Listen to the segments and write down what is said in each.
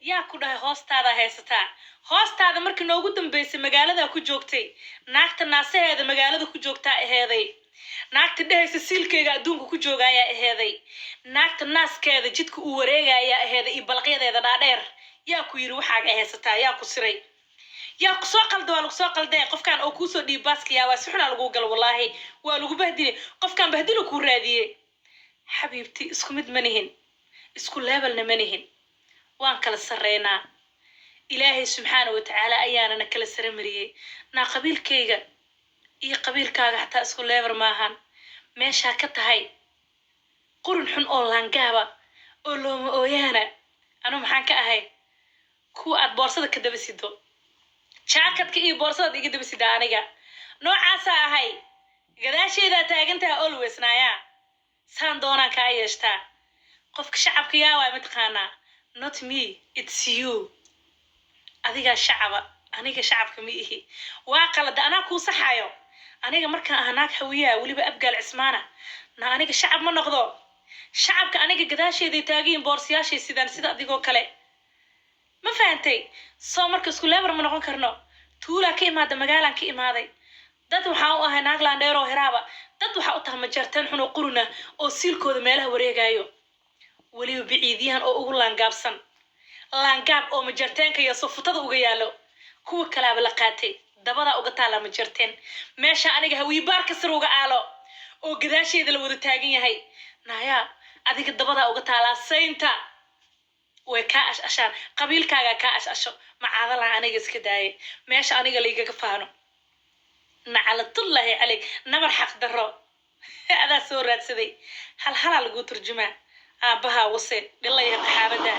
yaa ku dhahay hoostaada haysataa hoostaada markii noogu dambeysay magaalada ku joogtay naagta naasaheeda magaalada ku joogtaa aheeday naagta dhehaysa siilkeyga adduunka ku joogaayaa aheeday naagta naaskeeda jidka uu wareegayaa aheeday iyo balaqyadeeda dhaadheer yaa ku yiri waxaaga haysataa yaa ku siray yaa ku soo qalda waa lagu soo qaldeen qofkan oo kuu soo dhiibaaskaya waa si xunaa lagu gal wallaahi waa lagu bahdilay qofkan bahdilu kuu raadiyey xabiibti isku mid manihin isku levelna manihin waan kala sareynaa ilaahay subxaanahu watacaala ayaana kala sare mariyey naa qabiilkayga iyo qabiilkaaga xataa isku level maahan meeshaa ka tahay qurun xun oo laangaaba oo looma ooyaana anu maxaan ka ahay kuwa aad boorsada ka daba sido jaakadka iyo boorsada iga daba sida aniga noocaasaa ahay gadaasheedaa taagantaha always naayaa saan doonaan kaa yeeshtaa qofka shacabka yaa waay mataqaanaa not me it's you adiga shacaba aniga shacabka ma ihi waa qalada anaa kuu saxayo aniga markaan aha naag hawiyaa weliba abgaal cismaana na aniga shacab ma noqdo shacabka aniga gadaasheeday taagiin boorsiyaashay sidaan sida adigoo kale ma fahantay soo marka isku leebar ma noqon karno tuulaa ka imaada magaalaan ka imaaday dad waxaa u ahay naag laandheeroo hiraaba dad waxaa u taha majarteen xun oo quruna oo siilkooda meelaha wareegaayo weliba biciidiyahan oo ugu laangaabsan laangaab oo majarteenka iyo sufutada uga yaalo kuwa kalaaba la qaatay dabadaa uga taala majarteen meesha aniga hawiibaarka sir uga aalo oo gadaasheeda la wada taagan yahay naayaa adiga dabadaa uga taalaa saynta way kaa ashaan qabiilkaaga kaa asho macaadala aniga iska daayay meesha aniga laygaga faano nacalatullaahi calayk nabar xaq darro adaa soo raadsaday halhalaa lagu turjumaa aabaha wase dhilaya qaxaabada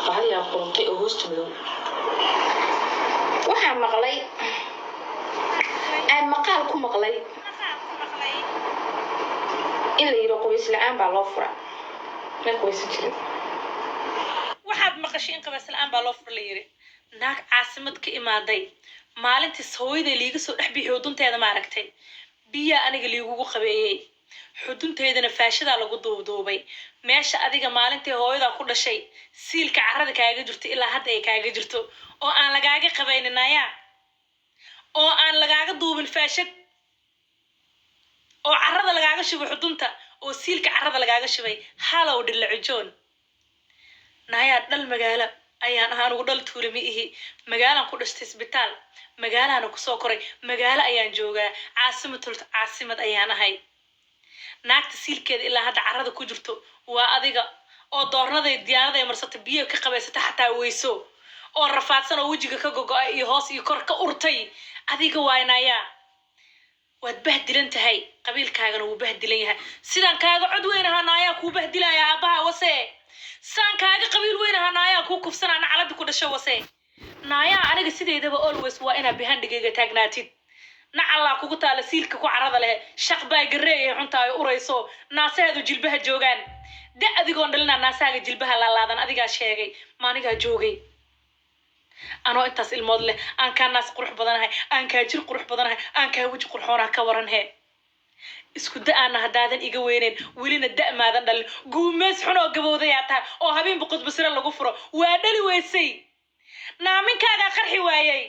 bahaliyaa quruntay oo hoosta madow waxaan maqlay aan maqaal ku maqlay in la yidhi qubays la-aan baa loo fura ma qubaysan jirin waxaad maqashay in qubays la-aan baa loo fura la yidhi naag caasimad ka imaaday maalintiis hooyaday liiga soo dhex bixi xudunteeda ma aragtay biyaa aniga liigugu qabeeyey xudunteedana faashadaa lagu duubduubay meesha adiga maalintii hooyadaa ku dhashay siilka carrada kaaga jirto ilaa hadda ay kaaga jirto oo aan lagaaga qabaynin ayaa oo aan lagaaga duubin faashad oo carrada lagaaga shubay xudunta oo siilka carrada lagaaga shubay halow dhillacujoon naayaa dhal magaalo ayaan ahaa anugu dhal tuule ma ihi magaalaan ku dhashtay isbitaal magaalaana kusoo koray magaalo ayaan joogaa caasimad ayaan ahay naagta siilkeeda ilaa hadda carrada ku jirto waa adiga oo doornaday diyaanaday marsata biyo ka qabaysata xataa weyso oo rafaadsan oo wejiga ka gogo-ay iyo hoos iyo kor ka urtay adiga waaynayaa waad bahdilan tahay qabiilkaagana wuu bahdilan yahay sidaan kaaga cod weyn ahaa naayaa kuu bahdilaya aabaha wase saan kaaga qabiil weyn ahaa naayaa kuu kufsanaa nacalada ku dhasho wase naayaa aniga sideedaba always waa inaa bihandhigayga taagnaatid nacallaa kugu taala siilka ku carrada leh shaq baa gareeyay xuntaa ay urayso naasaheedu jilbaha joogaan da adigoon dhalinaa naasahaaga jilbaha laalaadan adigaa sheegay maanigaa joogay anoo intaas ilmood leh aan kaa naas qurux badanahay aan kaa jir qurux badanahay aan kaa weji qurxoonaa ka waran hee isku da-aana haddaadan iga weyneyn welina da-maadan dhalin guumeys xun oo gabowdayaa tahay oo habeenba qudbasire lagu furo waa dhali weysay naaminkaagaa qarxi waayey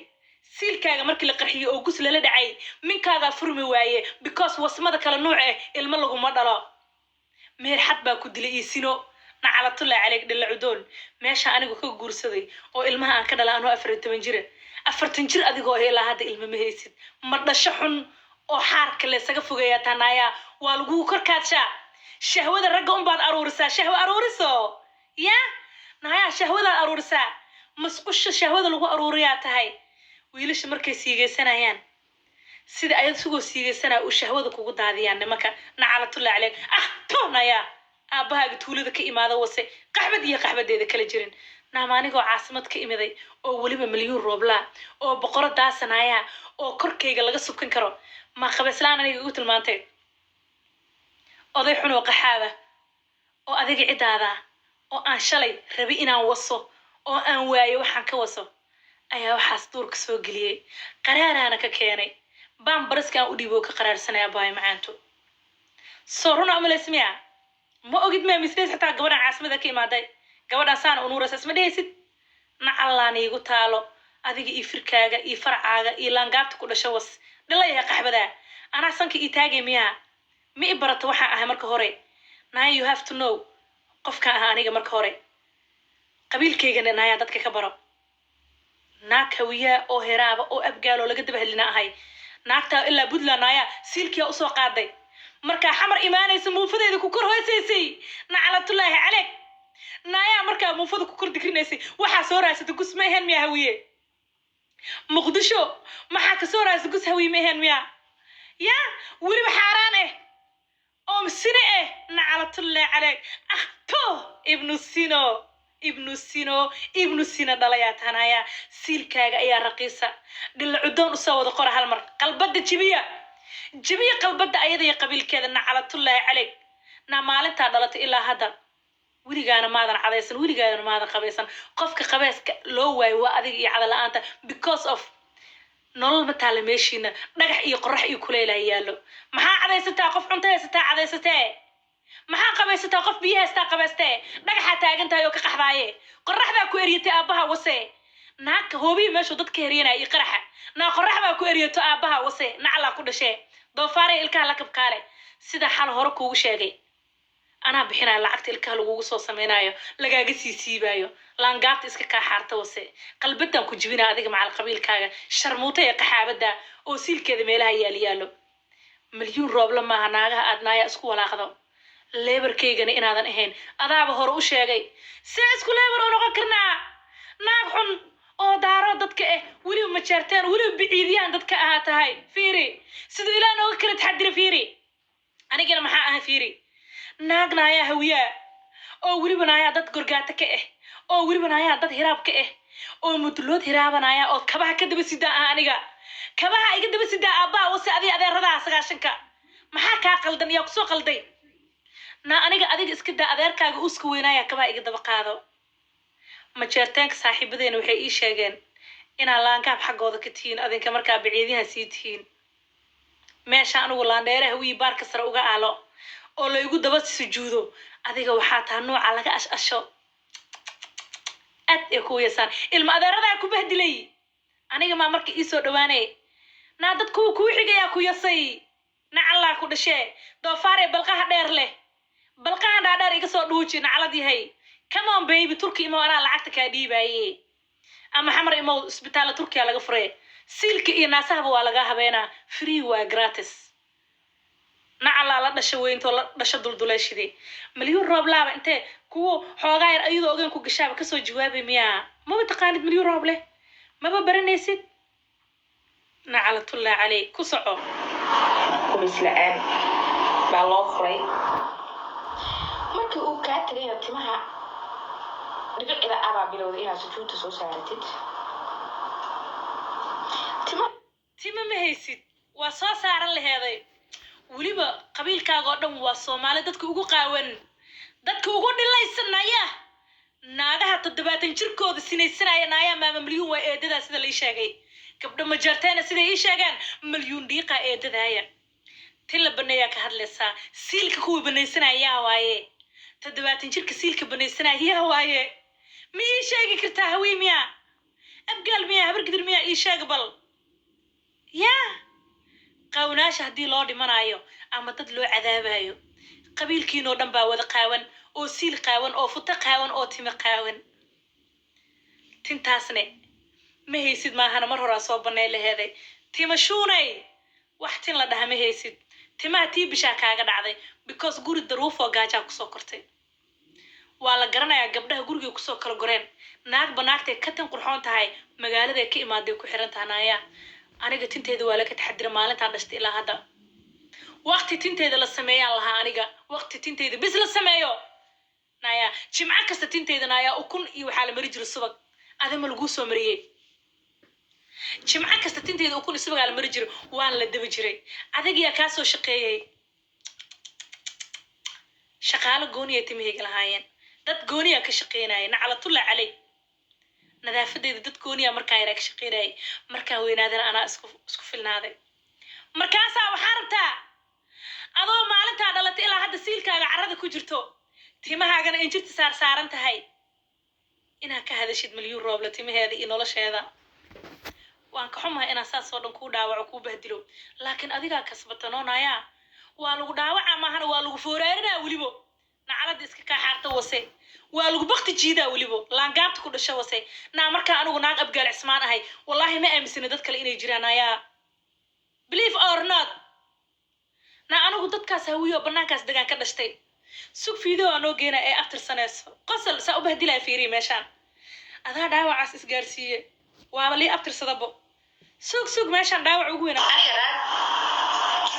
siilkaaga markii la qarxiyo oo gus lala dhacay minkaagaa furmi waaye because wasmada kala nuuc eh ilmo laguma dhalo meerxad baa ku dilay iyo sino nacalatullaahi calayk dhilla cudoon meesha anigu ka guursaday oo ilmaha aan ka dhala anoo 40 jir adigoo ilaa hadda ilmo ma haysid ma dhasho xun oo xaarka laysaga fogeeyaa tanaayaa waa lagugu korkaadshaa shahwada ragga unbaad aruurisaa shahwo aruuriso ya naayaa shahwadaad aruurisaa masqusha shahwada lagu aruuriyaa tahay wiilasha markay siigaysanayaan sida ayad sugoo siigaysanaa uu shahwada kugu daadiyaan nimanka nacalatullaahi calayk toonaya aabahaaga tuulada ka imaada wase qaxbad iyo qaxbadeeda kala jirin naamaanigoo caasimad ka imiday oo weliba milyuun rooblaa oo boqoro daasanaya oo korkayga laga subkan karo ma qabayslaan aniga igu tilmaantay oday xun oo qaxaaba oo adiga ciddaada oo aan shalay rabi inaan waso oo aan waayo waxaan ka waso ayaa waxaas duurka soo geliyey qaraaraana ka keenay baan bariska aan u dhiibo ka qaraarsanaya baay macaanto soo runa umalaysmiya ma ogid ma misleys xataa gabadhan caasimada ka imaaday gabadhan saana unuuraysa isma dhehaysid nacallaan iigu taalo adiga iyo firkaaga iyo farcaaga iyo laangaabta ku dhasho was dhalayaha qaxbadaa anaa sanka ii taagay miyaa ma i barato waxaan ahay marka hore now you have to know qofkaan ahaa aniga marka hore qabiilkaygana naayaa dadka ka baro naag hawiyaa oo heraaba oo abgaaloo laga daba helina ahay naagtaa ilaa puntland naayaa siilkiyaa usoo qaaday markaa xamar imaanaysa muufadeeda ku kor hoosaysay nacalatullaahi caleeg naayaa markaa muufada ku kor dikrinaysay waxaa soo raasata gus ma ahayn miyaa hawiye muqdisho maxaa ka soo raasata gus hawiye ma ahayn miyaa yaa weliba xaaraan oo sine nacalatullaahi caleeg to ibnu sino dhalayaa tahanaya siilkaaga ayaa raqiisa dhilla cudoon usoo wada qora hal mar qalbada jibiya qalbada ayada iyo qabiilkeeda nacalatullaahi caleeg na maalintaa dhalatay ilaa hadda weligaana maadan cadaysan weligaana maadan qabaysan qofka qabayska loo waayo waa adiga iyo cadala-aanta because of nolol ma taala meeshiina dhagax iyo qorax iyo kuleyla yaallo maxaa cadaysataa qof cunto haysataa cadaysatee maxaa qabaysataa qof biyo haystaa qabaystee dhagaxaa taagan tahay oo ka qaxdaaye qoraxdaa ku eryatay aabbaha wase naagka hoobiyi meeshuu dadka heryanaya iyo qaraxa naa qorax baa ku eryato aabbaha wase nacalaa ku dhashee doofaaraya ilkaha la kabkaale sida xal hore kuugu sheegay anaa bixinaya lacagta ilkaha lagugu soo samaynayo lagaaga sii siibaayo laangaabta iska kaa xaarta wase qalbadan ku jibinaa adiga macal qabiilkaaga sharmuuta ee qaxaabada oo siilkeeda meelaha yaalyaalo milyuun roobla maaha naagaha aad naaya isku walaaqdo leebarkaygana inaadan ahayn adaaba hore u sheegay see isku leebar oo noqon karnaa naag xun oo daaro dadka weliba majeerteen weliba biciidiyaan dadka ahaa tahay fiiri siduu ilaa nooga kala taxadira fiiri anigana maxaa aha fiiri naag naayaa hawiyaa oo weliba naayaa dad gorgaata ka oo weliba naayaa dad hiraab ka oo mudulood hiraabanaya oo kabaha ka daba sidaa ah aniga kabaha iga daba sidaa aabbaha wase adii adeeradaha 9 maxaa kaa qaldan yaa kusoo qalday na aniga adiga iska daa adeerkaaga uska weynaaya kabaha iga daba qaado ma jeerteenka saaxiibadeena waxay ii sheegeen inaa laangaab xaggooda ka tihiin adinka markaa biciidiyaha sii tihiin meesha anigu laandheeraha wii baarka sare uga aalo oo laygu daba sujuudo adiga waxaa taa nooca laga ashasho ad ee ku yeesaan ilma adeeradaa ku bahdilay aniga ma markii ii soo dhawaanay na dad ku xigayaa ku yasay nacalaa ku dhashee doofaare balqaha dheer leh balqaha dhaadheer iga soo dhuuji nacalad yahay come on baby turki imo anaa lacagta kaa dhiibaaye ama xamar imo isbitaala turkiya laga furay siilka iyo naasahaba waa laga habeenaa free waa gratis nacalaa la dhasha weynto la dhasha dulduleeshidii milyuun roob laaba intee kuwo xoogaa yar ayadoo ogaan ku gashaaba kasoo jawaabay miyaa maba taqaanid milyuun roob leh maba baranaysid nacalatullaahi caley ku soco kumisla'aan baa loo furay markii uu kaa tagayna timaha dhibicida abaa bilowda inaad sujuudta soo saaratid tima ma haysid waa soo saaran laheeday weliba qabiilkaaga oo dhan waa soomaali dadka ugu qaawan dadka ugu dhilaysanaya naagaha 70 jirkooda sinaysanaya naaya maama milyuun waa eedadaa sida la ii sheegay gabdho ma jarteena sida ii sheegaan milyuun dhiiqa eedadaaya tila baneeyaa ka hadlaysaa siilka kuwa banaysanaya waaye 70 jirka siilka banaysanaya waaye ma ii sheegi kartaa haween miyaa abgaal miyaa habar gidir miyaa ii sheeg bal yaa qawnaasha haddii loo dhimanayo ama dad loo cadaabayo qabiilkiinoo dhan baa wada qaawan oo siil qaawan oo futa qaawan oo timo qaawan tintaasne ma haysid maahana mar horaa soo banay laheeday tima shuunay wax tin la dhaha ma haysid timaha tii bishaa kaaga dhacday because guri daruufoo gaajaa kusoo kortay waa la garanayaa gabdhaha gurigay kusoo kala goreen naagba naagtay ka tin qurxoon tahay magaaladay ka imaaday ku xiran tahanaya aniga tinteeda waa laga taxadira maalintaan dhashtay ilaa hadda waqti tinteeda la sameeyaan lahaa aniga waqti tinteeda bis la sameeyo naya jimca kasta tinteeda naya ukun iyo waxaa la mari jiray subag adama lagu soo mariyey jimca kasta tinteeda ukun iyo subagaa la mari jiray waan la daba jiray adagiyaa kaa soo shaqeeyey shaqaalo gooniya timahayga lahaayeen dad gooniyaa ka shaqeynaya nacalatullaahi caley nadaafadeeda dad gooniyaa markaan yaraa ka shaqeynayay markaan weynaadana anaa isku filnaaday markaasaa waxaa rabtaa adoo maalintaa dhalatay ilaa hadda siilkaaga carrada ku jirto timahaagana injirta saaran tahay inaa ka hadashid milyuun rooble timaheeda iyo nolosheeda waan ka xumahay inaa saas oo dhan kuu dhaawaco kuu bahdilo laakiin adigaa kasbatanoonaya waa lagu dhaawaca maahana waa lagu fooraarinaa welibo nacalada iska kaa xaarta wase waa lagu bakti jiidaa welibo laangaabta ku dhasho wase naa markaa anigu naag abgaal cismaan ahay wallaahi ma aaminsana dad kale inay jiraan ayaa believe or not naa anigu dadkaas hawiyo banaankaas degaan ka dhashtay sug fiideo anoo geena ee abtirsanayso qosol saa u bahdilaa fiiriya meeshaan adaa dhaawacaas isgaarsiiye waaba lii abtirsadabo sug meeshaan dhaawac ugu weyn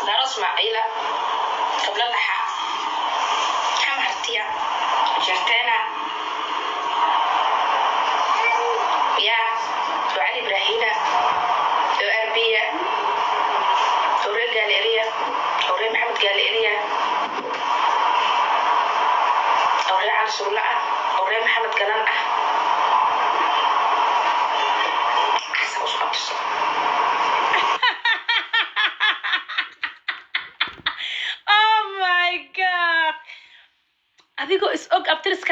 daro ismaaciila qabla laxa xamartiya jarteena ya ducali ibrahina do arbiya dore galeeriya dore maxamed galeeriya dore calsulla dore maxamed galan ah oh my god adigoo is og abtiriska